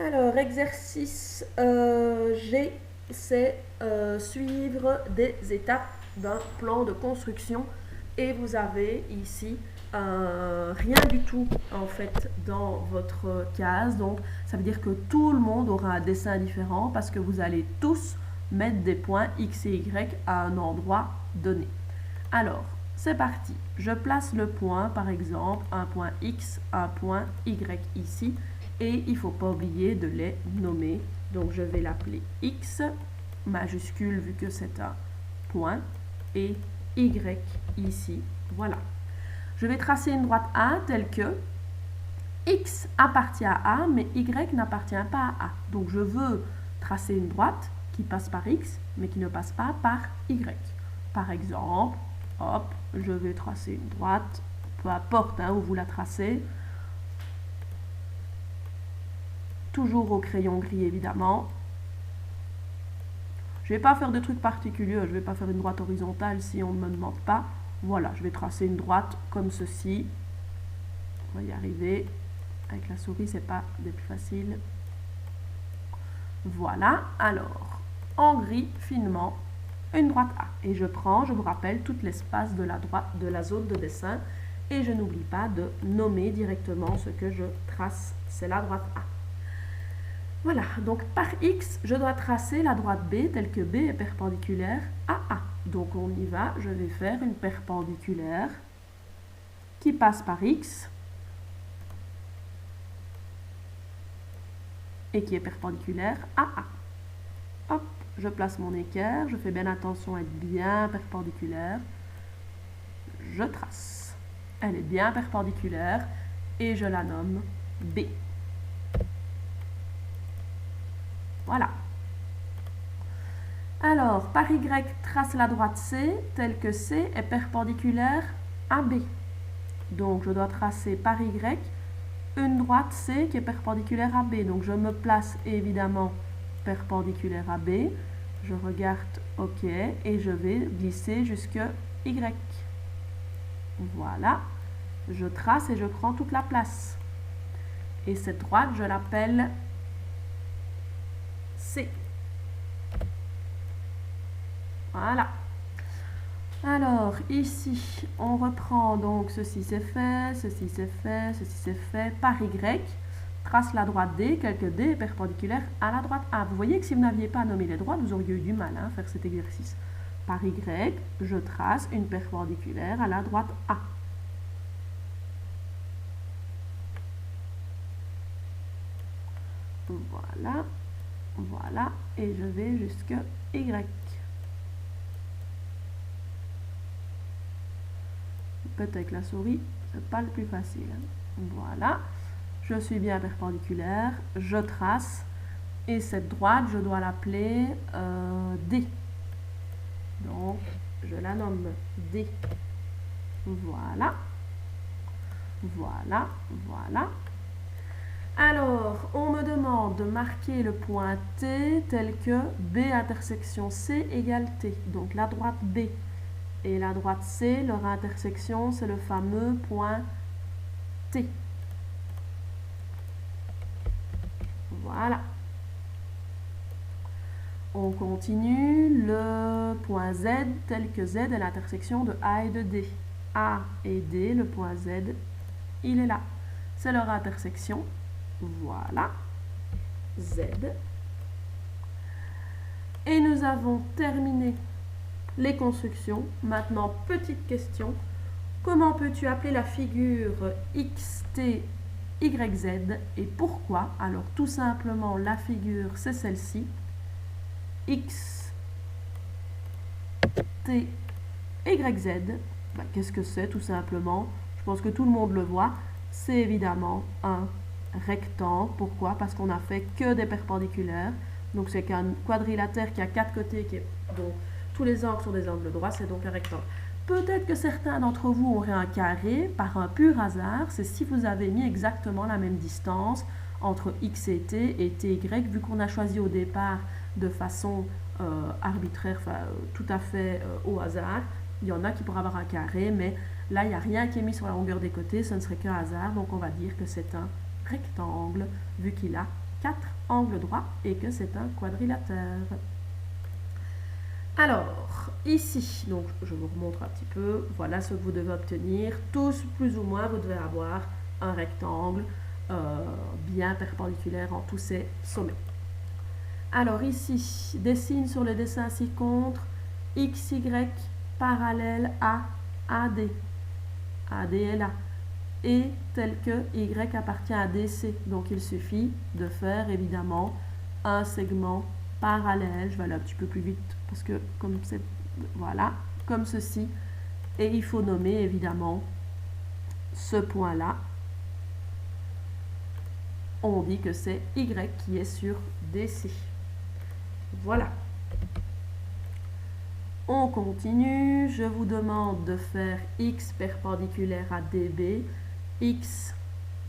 Alors, exercice G, c'est suivre des étapes d'un plan de construction. Et vous avez ici rien du tout en fait dans votre case. Donc, ça veut dire que tout le monde aura un dessin différent parce que vous allez tous mettre des points X et Y à un endroit donné. Alors, c'est parti. Je place le point, par exemple, un point X, un point Y ici. Et il ne faut pas oublier de les nommer. Donc, je vais l'appeler X, majuscule vu que c'est un point, et Y ici. Voilà. Je vais tracer une droite A telle que X appartient à A, mais Y n'appartient pas à A. Donc, je veux tracer une droite qui passe par X, mais qui ne passe pas par Y. Par exemple, hop, je vais tracer une droite, peu importe où vous la tracez, toujours au crayon gris évidemment. Je ne vais pas faire de trucs particuliers, je ne vais pas faire une droite horizontale si on ne me demande pas. Voilà, je vais tracer une droite comme ceci. On va y arriver. Avec la souris, c'est pas des plus faciles. Voilà, alors, en gris, finement, une droite A. Et je prends, je vous rappelle, tout l'espace de la zone de dessin. Et je n'oublie pas de nommer directement ce que je trace. C'est la droite A. Voilà, donc par X, je dois tracer la droite B telle que B est perpendiculaire à A. Donc on y va, je vais faire une perpendiculaire qui passe par X et qui est perpendiculaire à A. Hop, je place mon équerre, je fais bien attention à être bien perpendiculaire. Je trace. Elle est bien perpendiculaire et je la nomme B. Voilà. Alors, par Y, trace la droite C, telle que C est perpendiculaire à B. Donc, je dois tracer par Y une droite C qui est perpendiculaire à B. Donc, je me place évidemment perpendiculaire à B. Je regarde OK et je vais glisser jusque Y. Voilà. Je trace et je prends toute la place. Et cette droite, je l'appelle C. Voilà. Alors, ici, on reprend donc ceci c'est fait, ceci c'est fait, ceci c'est fait. Par Y, trace la droite D, quelque D est perpendiculaire à la droite A. Vous voyez que si vous n'aviez pas nommé les droites, vous auriez eu du mal à faire cet exercice. Par Y, je trace une perpendiculaire à la droite A. Voilà, voilà, et je vais jusque Y. Peut-être avec la souris, c'est pas le plus facile. Voilà, je suis bien perpendiculaire, je trace, et cette droite, je dois l'appeler D. Donc, je la nomme D. Voilà, voilà, voilà. Alors, on me demande de marquer le point T tel que B intersection C égale T. Donc, la droite B et la droite C, leur intersection, c'est le fameux point T. Voilà. On continue, le point Z tel que Z est l'intersection de A et de D. A et D, le point Z, il est là. C'est leur intersection. Voilà. Z. Et nous avons terminé les constructions. Maintenant, petite question. Comment peux-tu appeler la figure XT, YZ et pourquoi? Alors, tout simplement, la figure, c'est celle-ci. X, T, YZ. Ben, qu'est-ce que c'est, tout simplement? Je pense que tout le monde le voit. C'est évidemment un rectangle. Pourquoi? Parce qu'on n'a fait que des perpendiculaires. Donc, c'est qu'un quadrilatère qui a 4 côtés, dont tous les angles sont des angles droits, c'est donc un rectangle. Peut-être que certains d'entre vous auraient un carré par un pur hasard, c'est si vous avez mis exactement la même distance entre X et TY, vu qu'on a choisi au départ de façon arbitraire, tout à fait au hasard. Il y en a qui pourraient avoir un carré, mais là, il n'y a rien qui est mis sur la longueur des côtés, ce ne serait qu'un hasard, donc on va dire que c'est un rectangle, vu qu'il a 4 angles droits et que c'est un quadrilatère. Alors, ici, donc je vous remontre un petit peu, voilà ce que vous devez obtenir. Tous, plus ou moins, vous devez avoir un rectangle bien perpendiculaire en tous ses sommets. Alors ici, dessine sur le dessin ci-contre XY parallèle à AD. AD est là. Et tel que Y appartient à DC. Donc il suffit de faire évidemment un segment parallèle. Je vais aller un petit peu plus vite parce que comme c'est, voilà, comme ceci. Et il faut nommer évidemment ce point-là. On dit que c'est Y qui est sur DC. Voilà. On continue. Je vous demande de faire X perpendiculaire à DB. X,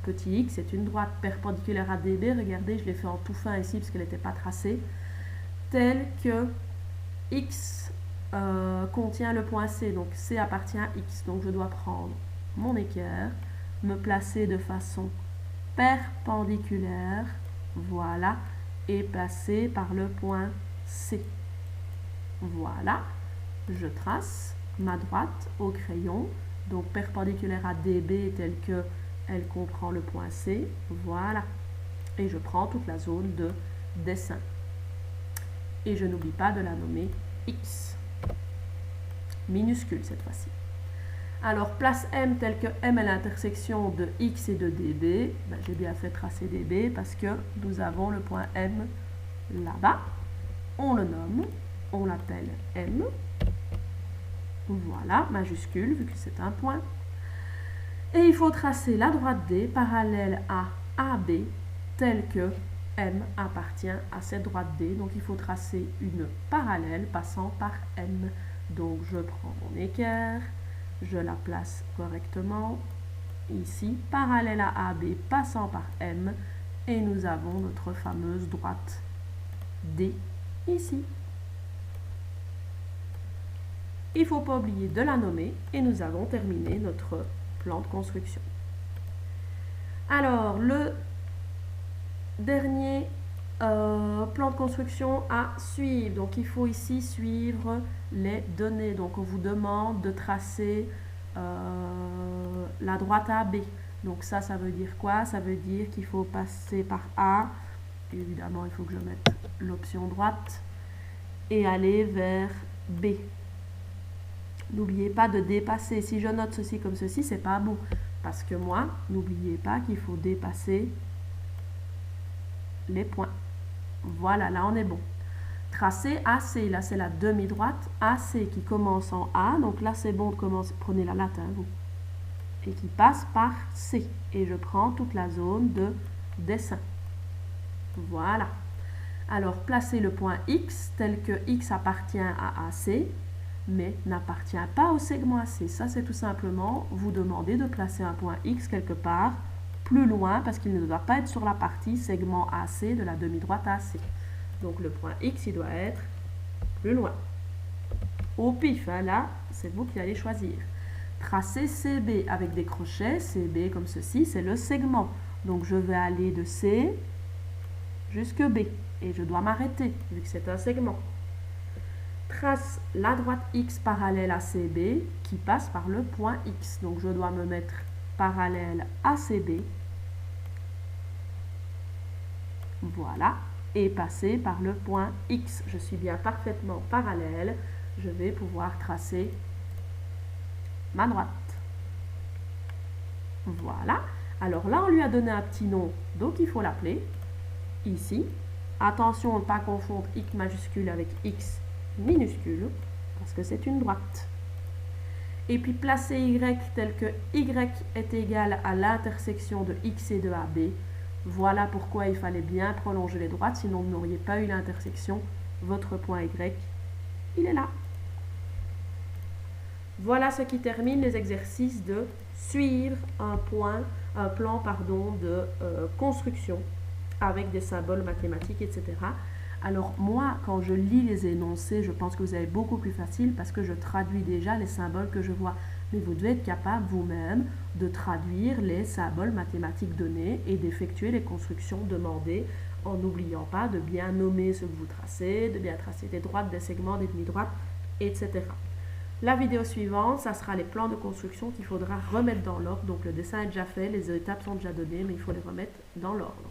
petit x, c'est une droite perpendiculaire à DB. Regardez, je l'ai fait en tout fin ici parce qu'elle n'était pas tracée. Telle que X contient le point C. Donc C appartient à X. Donc je dois prendre mon équerre, me placer de façon perpendiculaire. Voilà. Et passer par le point C. Voilà, je trace ma droite au crayon, donc perpendiculaire à DB telle que elle comprend le point C. Voilà, et je prends toute la zone de dessin. Et je n'oublie pas de la nommer X, minuscule cette fois-ci. Alors, place M telle que M est l'intersection de X et de DB. Ben, j'ai bien fait tracer DB parce que nous avons le point M là-bas. On le nomme, on l'appelle M. Voilà, majuscule, vu que c'est un point. Et il faut tracer la droite D parallèle à AB, telle que M appartient à cette droite D. Donc, il faut tracer une parallèle passant par M. Donc, je prends mon équerre. Je la place correctement ici, parallèle à AB, passant par M, et nous avons notre fameuse droite D ici. Il ne faut pas oublier de la nommer et nous avons terminé notre plan de construction. Alors, le dernier plan de construction à suivre. Donc, il faut ici suivre les données. Donc, on vous demande de tracer la droite AB. Donc, ça veut dire quoi? Ça veut dire qu'il faut passer par A. Évidemment, il faut que je mette l'option droite et aller vers B. N'oubliez pas de dépasser. Si je note ceci comme ceci, c'est pas bon. Parce que moi, n'oubliez pas qu'il faut dépasser les points. Voilà, là on est bon. Tracer AC, là c'est la demi-droite. AC qui commence en A, donc là c'est bon de commencer. Prenez la latte, hein, vous. Et qui passe par C. Et je prends toute la zone de dessin. Voilà. Alors, placez le point X tel que X appartient à AC, mais n'appartient pas au segment AC. Ça, c'est tout simplement vous demander de placer un point X quelque part plus loin parce qu'il ne doit pas être sur la partie segment AC de la demi-droite AC. Donc, le point X, il doit être plus loin. Au pif, hein, là, c'est vous qui allez choisir. Tracez CB avec des crochets. CB comme ceci, c'est le segment. Donc, je vais aller de C jusque B. Et je dois m'arrêter, vu que c'est un segment. Trace la droite X parallèle à CB qui passe par le point X. Donc, je dois me mettre parallèle à CB. Voilà. Et passer par le point X. Je suis bien parfaitement parallèle. Je vais pouvoir tracer ma droite. Voilà. Alors là, on lui a donné un petit nom, donc il faut l'appeler ici. Attention à ne pas confondre X majuscule avec X minuscule, parce que c'est une droite. Et puis placer Y tel que Y est égal à l'intersection de X et de AB. Voilà pourquoi il fallait bien prolonger les droites, sinon vous n'auriez pas eu l'intersection. Votre point Y, il est là. Voilà ce qui termine les exercices de suivre un plan de construction avec des symboles mathématiques, etc. Alors moi, quand je lis les énoncés, je pense que vous avez beaucoup plus facile parce que je traduis déjà les symboles que je vois. Mais vous devez être capable vous-même de traduire les symboles mathématiques donnés et d'effectuer les constructions demandées en n'oubliant pas de bien nommer ce que vous tracez, de bien tracer des droites, des segments, des demi-droites, etc. La vidéo suivante, ça sera les plans de construction qu'il faudra remettre dans l'ordre. Donc le dessin est déjà fait, les étapes sont déjà données, mais il faut les remettre dans l'ordre.